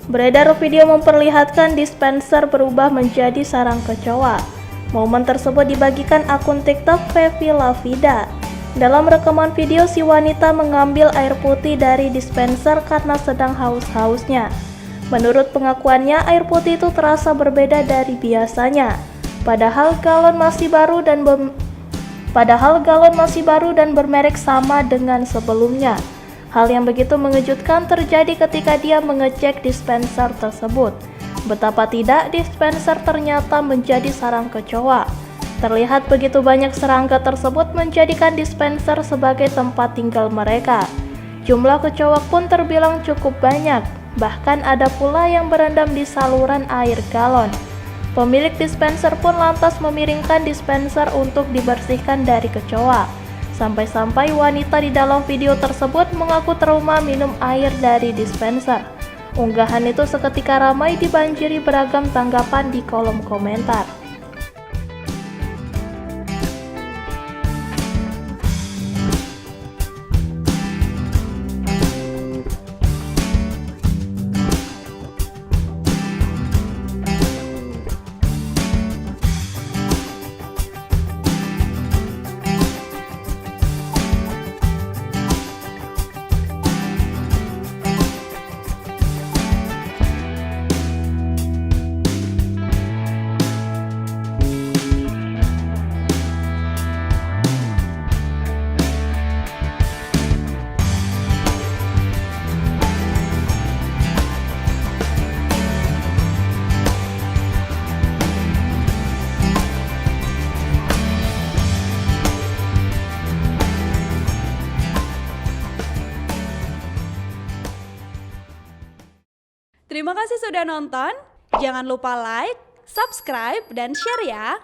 Beredar video memperlihatkan dispenser berubah menjadi sarang kecoa. Momen tersebut dibagikan akun TikTok Fevi Lavida. Dalam rekaman video, si wanita mengambil air putih dari dispenser karena sedang haus-hausnya. Menurut pengakuannya, air putih itu terasa berbeda dari biasanya. Padahal galon masih baru dan bermerek sama dengan sebelumnya. Hal yang begitu mengejutkan terjadi ketika dia mengecek dispenser tersebut. Betapa tidak, dispenser ternyata menjadi sarang kecoa. Terlihat begitu banyak serangga tersebut menjadikan dispenser sebagai tempat tinggal mereka. Jumlah kecoa pun terbilang cukup banyak, bahkan ada pula yang berendam di saluran air galon. Pemilik dispenser pun lantas memiringkan dispenser untuk dibersihkan dari kecoa. Sampai-sampai wanita di dalam video tersebut mengaku trauma minum air dari dispenser. Unggahan itu seketika ramai dibanjiri beragam tanggapan di kolom komentar. Terima kasih sudah nonton. Jangan lupa like, subscribe, dan share ya.